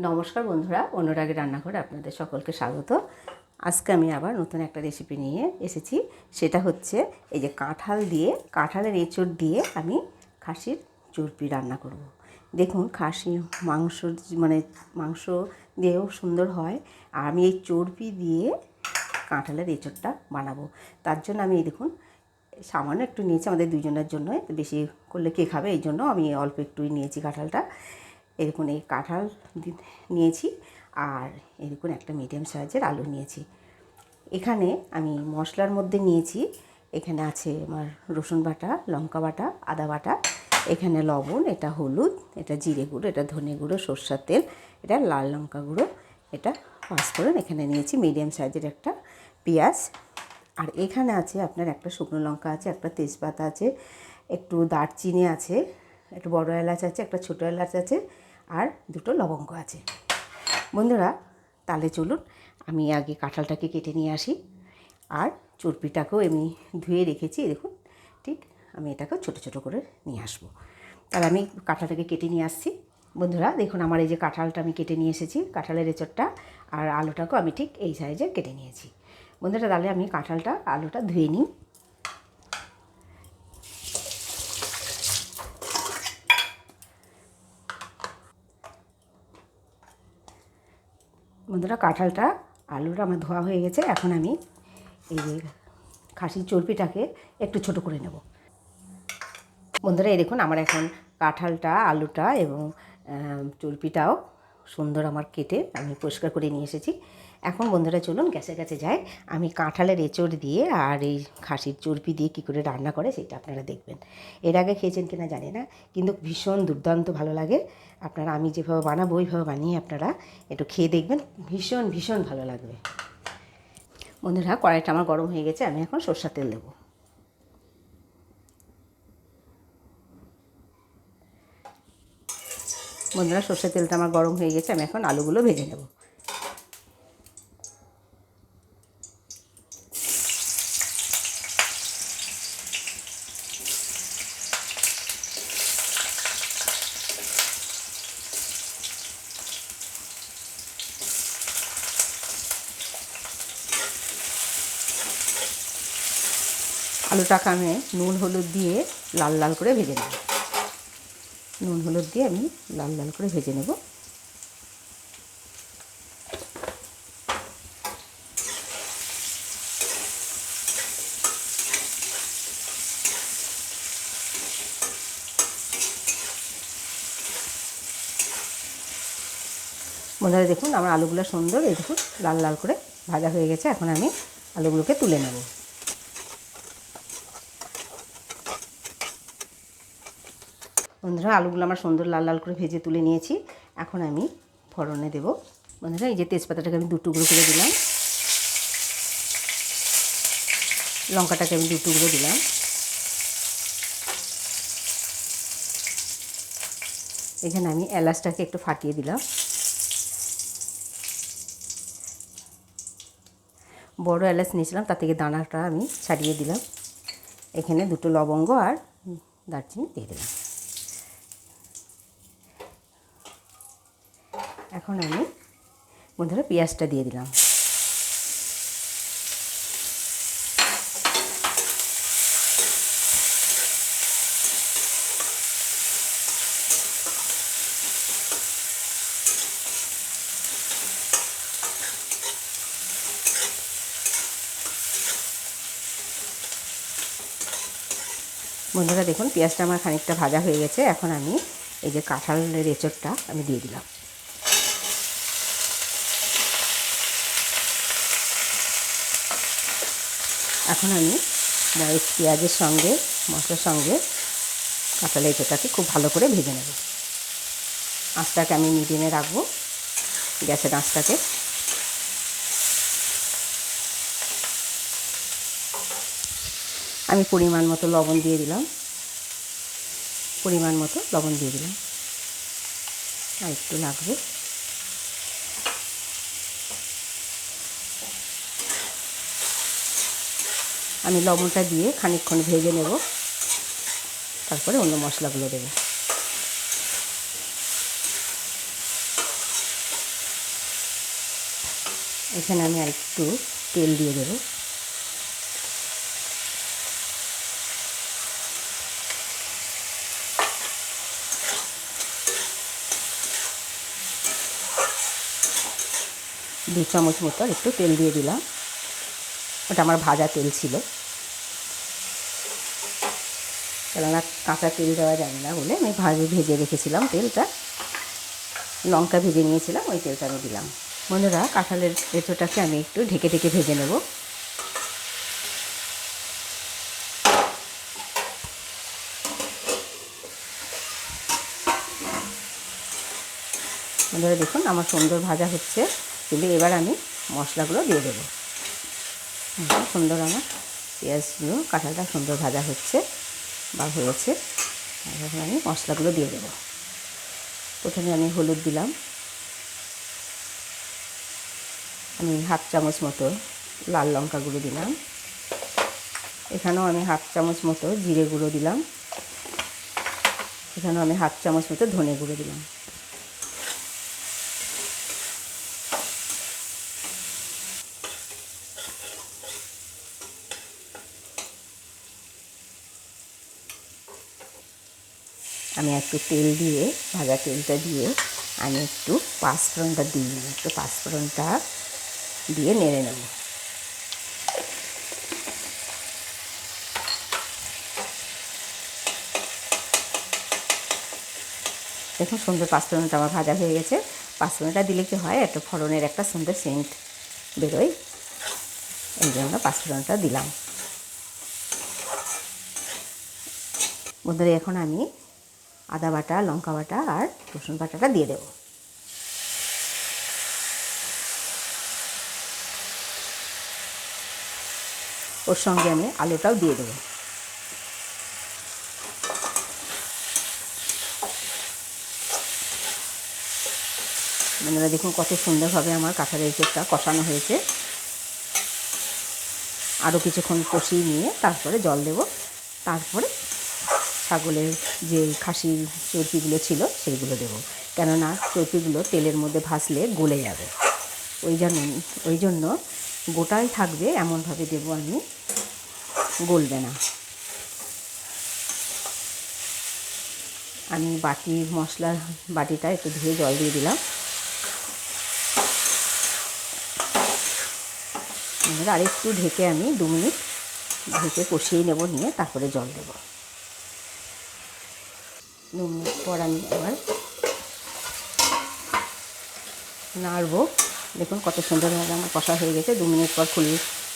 নমস্কার বন্ধুরা, অনুরাগের রান্নাঘরে আপনাদের সকলকে স্বাগত। আজকে আমি আবার নতুন একটা রেসিপি নিয়ে এসেছি। সেটা হচ্ছে এই যে কাঁঠালের এঁচড় দিয়ে আমি খাসির চর্বি রান্না করব। দেখুন, খাসির মাংস মাংস দিয়েও সুন্দর হয়, আর আমি এই চর্বি দিয়ে কাঁঠালের এঁচড়টা বানাবো। তার জন্য আমি দেখুন সামান্য একটু নিয়েছি, আমাদের দুজনের জন্য, বেশি করলে কে খাবে, এই জন্য আমি অল্প একটুই নিয়েছি কাঁঠালটা। এরকম এই কাঁঠাল নিয়েছি, আর এরকম একটা মিডিয়াম সাইজের আলু নিয়েছি। এখানে আমি মশলার মধ্যে নিয়েছি, এখানে আছে আমার রসুন বাটা, লঙ্কা বাটা, আদা বাটা, এখানে লবণ, এটা হলুদ, এটা জিরে গুঁড়ো, এটা ধনে গুঁড়ো, সরষের তেল, এটা লাল লঙ্কা গুঁড়ো, এটা পাঁচফোড়ন, এখানে নিয়েছি মিডিয়াম সাইজের একটা পেঁয়াজ, আর এখানে আছে আপনার একটা শুকনো লঙ্কা আছে, একটা তেজপাতা আছে, একটু দারচিনি আছে, একটা বড় এলাচ আছে, একটা ছোটো এলাচ আছে, আর দুটো লবঙ্গ আছে। বন্ধুরা, তাহলে চলুন আমি আগে কাঁঠালটাকে কেটে নিয়ে আসি, আর চর্বিটাকেও আমি ধুয়ে রেখেছি, দেখুন ঠিক, আমি এটাকেও ছোটো ছোটো করে নিয়ে আসবো। তাহলে আমি কাঁঠালটাকে কেটে নিয়ে আসছি। বন্ধুরা দেখুন, আমার এই যে কাঁঠালটা আমি কেটে নিয়ে এসেছি, কাঁঠালের এঁচড়টা, আর আলুটাকেও আমি ঠিক এই সাইজে কেটে নিয়েছি। বন্ধুরা, তাহলে আমি কাঁঠালটা আলুটা ধুয়ে নিই। বন্ধুরা, কাঁঠালটা আলুটা আমার ধোয়া হয়ে গেছে। এখন আমি এই যে খাসির চর্বিটাকে একটু ছোট করে নেব। বন্ধুরা, এই দেখুন, আমার এখন কাঁঠালটা, আলুটা এবং চর্বিটাও সুন্দর আমার কেটে আমি পরিষ্কার করে নিয়ে এসেছি। এখন বন্ধুরা চলুন গ্যাসের কাছে যাই, আমি কাঁঠালের এঁচড় দিয়ে আর এই খাসির চর্বি দিয়ে কী করে রান্না করে সেটা আপনারা দেখবেন। এর আগে খেয়েছেন কিনা জানি না, কিন্তু ভীষণ দুর্দান্ত ভালো লাগে। আপনারা, আমি যেভাবে বানাবো ওইভাবে বানিয়ে আপনারা একটু খেয়ে দেখবেন, ভীষণ ভীষণ ভালো লাগবে। বন্ধুরা, কড়াইটা আমার গরম হয়ে গেছে, আমি এখন সরষের তেল দেবো। বন্ধুরা, সরষের তেলটা আমার গরম হয়ে গেছে, আমি এখন আলুগুলো ভেজে নেব। আলুটাকে আমি নুন হলুদ দিয়ে লাল লাল করে ভেজে নেব। নুন হলুদ দিয়ে আমি লাল লাল করে ভেজে নেব। বন্ধুরা দেখুন, আমার আলুগুলো সুন্দর, এই দেখুন লাল লাল করে ভাজা হয়ে গেছে। এখন আমি আলুগুলোকে তুলে নেব। বন্ধুরা, আলুগুলো আমার সুন্দর লাল লাল করে ভেজে তুলে নিয়েছি। এখন আমি ফোড়নে দেব। বন্ধুরা, এই যে তেজপাতাটাকে আমি 2 টুকরো করে দিলাম, লঙ্কাটাকে আমি 2 টুকরো দিলাম, এখানে আমি এলাচটাকে একটু ফাটিয়ে দিলাম, বড় এলাচ নিয়েছিলাম, তার থেকে দানাটা আমি ছাড়িয়ে দিলাম, এখানে 2টো লবঙ্গ আর দারচিনি দিয়ে দিলাম। এখন আমি বন্ধুরা পেঁয়াজটা দিয়ে দিলাম। বন্ধুরা দেখুন, পেঁয়াজটা আমার খানিকটা ভাজা হয়ে গেছে। এখন আমি এই যে কাঁঠালের এঁচড়টা আমি দিয়ে দিলাম। এখন আমি পেঁয়াজের সঙ্গে, মশলার সঙ্গে কাঁঠালের এঁচড়টাকে খুব ভালো করে ভেজে নেব। আঁচটাকে আমি মিডিয়ামে রাখবো, গ্যাসের আঁচটাকে। আমি পরিমাণ মতো লবণ দিয়ে দিলাম, আর একটু লাগবে। আমি লবণটা দিয়ে খানিকক্ষণ ভেজে নেব, তারপরে অন্য মশলাগুলো দেবো। এখানে আমি আরেকটু তেল দিয়ে দেবো। দু চামচ মতো আর একটু তেল দিয়ে দিলাম, ওটা আমার ভাজা তেল ছিল, কেননা কাঁচা তেল দেওয়া যাবে না বলে আমি ভেজে রেখেছিলাম তেলটা, লঙ্কা ভেজে নিয়েছিলাম, ওই তেলটা আমি দিলাম। বন্ধুরা, কাঁঠালের এঁচোড়টাকে আমি একটু ঢেকে ঢেকে ভেজে নেব। বন্ধুরা দেখুন আমার সুন্দর ভাজা হচ্ছে, কিন্তু এবার আমি মশলাগুলো দিয়ে দেবো। সুন্দর আমার পেঁয়াজগুলো কাঁঠালটা সুন্দর ভাজা হচ্ছে বা হয়েছে, এখন আমি মশলাগুলো দিয়ে দেবো। প্রথমে আমি হলুদ দিলাম, আমি হাফ চামচ মতো লাল লঙ্কা গুঁড়ো দিলাম, এখানেও আমি হাফ চামচ মতো জিরে গুঁড়ো দিলাম, এখানেও আমি হাফ চামচ মতো ধনে গুঁড়ো দিলাম। আমি একটু তেল দিয়ে, ভাজা তেলটা দিয়ে আমি একটু পাঁচফোড়নটা দিই, একটু পাঁচফোড়নটা দিয়ে নেড়ে নেব। দেখুন সুন্দর পাঁচফোড়নটা আমার ভাজা হয়ে গেছে। পাঁচফোড়নটা দিলে কি হয়, একটা ফোড়নের একটা সুন্দর সেন্ট বেরোয়, এই জন্য পাঁচফোড়নটা দিলাম। বন্ধুরা এখন আমি আদা বাটা, লঙ্কা বাটা আর রসুন বাটাটা দিয়ে দেব। ওর সঙ্গে আমি আলুটাও দিয়ে দেবো। বন্ধুরা দেখুন কত সুন্দরভাবে আমার কাঁঠালের এঁচোড়টা কষানো হয়েছে। আরও কিছুক্ষণ কষিয়ে নিয়ে তারপরে জল দেব, তারপরে ছাগলের যে খাসির চর্বিগুলো ছিল সেইগুলো দেবো, কেননা চর্বিগুলো তেলের মধ্যে ভাজলে গলে যাবে, ওই জন্য গোটাই থাকবে এমনভাবে দেবো আমি, গলবে না। আমি মশলার বাটিটা একটু ধুয়ে জল দিয়ে দিলাম। আর একটু ঢেকে আমি 2 মিনিট ঢেকে কষিয়ে নেব, নিয়ে তারপরে জল দেব। 2 মিনিট পর আমি আবার নাড়ব। দেখুন কত সুন্দরভাবে আমার কষা হয়ে গেছে। 2 মিনিট পর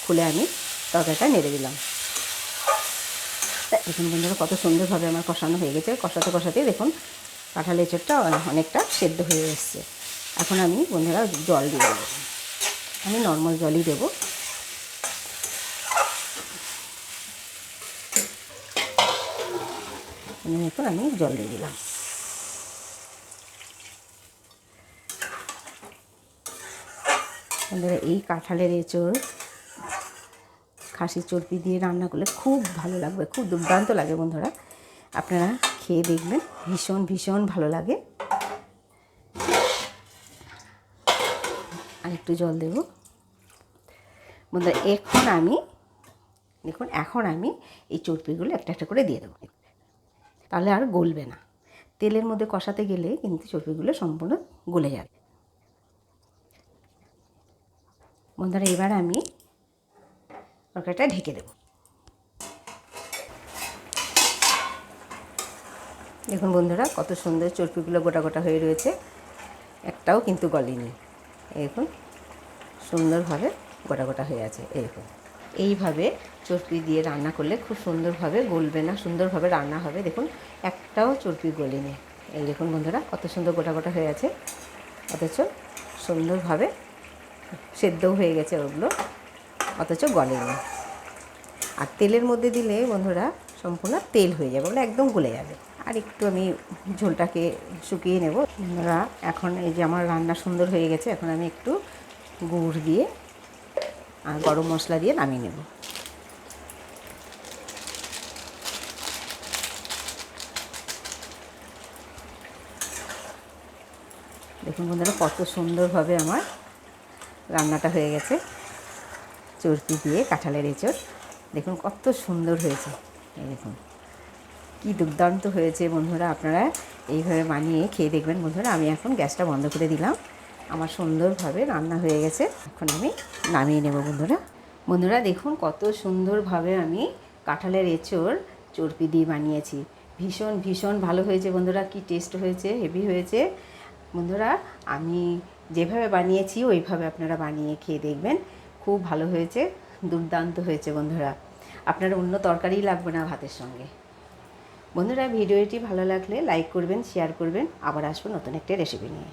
খুলে আমি তরকারিটা নেড়ে দিলাম। দেখুন বন্ধুরা কত সুন্দরভাবে আমার কষানো হয়ে গেছে। কষাতেই দেখুন কাঁঠালের এঁচোড়টা অনেকটা সেদ্ধ হয়ে এসছে। এখন আমি বন্ধুরা জল দিয়ে দেবো, আমি নর্মাল জলই দেবো। এখন আমি জল দিয়ে দিলাম। বন্ধুরা এই কাঁঠালের এঁচোড় খাসির চর্বি দিয়ে রান্না করলে খুব ভালো লাগবে, খুব দুর্দান্ত লাগে। বন্ধুরা আপনারা খেয়ে দেখবেন, ভীষণ ভীষণ ভালো লাগে। আর একটু জল দেব। বন্ধুরা এখন আমি এই চর্বিগুলো একটা একটা করে দিয়ে দেবো, তাহলে আর গলবে না। তেলের মধ্যে কষাতে গেলে কিন্তু চর্বিগুলো সম্পূর্ণ গলে যাবে। বন্ধুরা এবার আমি তরকারিটা ঢেকে দেব। দেখুন বন্ধুরা কত সুন্দর চর্বিগুলো গোটা গোটা হয়ে রয়েছে, একটাও কিন্তু গলেনি। দেখুন সুন্দরভাবে গোটা গোটা হয়ে আছে। এইভাবে চর্বি দিয়ে রান্না করলে খুব সুন্দরভাবে গলবে না, সুন্দরভাবে রান্না হবে। দেখুন একটাও চর্বি গলেনি। এই দেখুন বন্ধুরা কত সুন্দর গোটা গোটা হয়ে আছে, অথচ সুন্দরভাবে সেদ্ধও হয়ে গেছে ওগুলো, অথচ গলেনি। আর তেলের মধ্যে দিলে বন্ধুরা সম্পূর্ণ তেল হয়ে যাবে, ওগুলো একদম গলে যাবে। আর একটু আমি ঝোলটাকে শুকিয়ে নেব। বন্ধুরা এখন এই যে আমার রান্না সুন্দর হয়ে গেছে, এখন আমি একটু গুড় দিয়ে আর গরম মশলা দিয়ে নামিয়ে নেব। দেখুন বন্ধুরা কত সুন্দরভাবে আমার রান্নাটা হয়ে গেছে। চর্পি দিয়ে কাঁঠালের এঁচড় দেখুন কত সুন্দর হয়েছে। এই দেখুন কি দুর্দান্ত হয়েছে বন্ধুরা, আপনারা এইভাবে বানিয়ে খেয়ে দেখবেন বন্ধুরা। আমি এখন গ্যাসটা বন্ধ করে দিলাম, আমার সুন্দরভাবে রান্না হয়ে গেছে। এখন আমি নামিয়ে নেব বন্ধুরা। বন্ধুরা দেখুন কত সুন্দরভাবে আমি কাঁঠালের এঁচড় চর্পি দিয়ে বানিয়েছি। ভীষণ ভীষণ ভালো হয়েছে বন্ধুরা, কি টেস্ট হয়েছে, হেভি হয়েছে বন্ধুরা। আমি যেভাবে বানিয়েছি ওইভাবে আপনারা বানিয়ে খেয়ে দেখবেন, খুব ভালো হয়েছে, দুর্দান্ত হয়েছে বন্ধুরা। আপনার অন্য তরকারিই লাগবে না ভাতের সঙ্গে। বন্ধুরা ভিডিওটি ভালো লাগলে লাইক করবেন, শেয়ার করবেন। আবার আসবো নতুন একটা রেসিপি নিয়ে।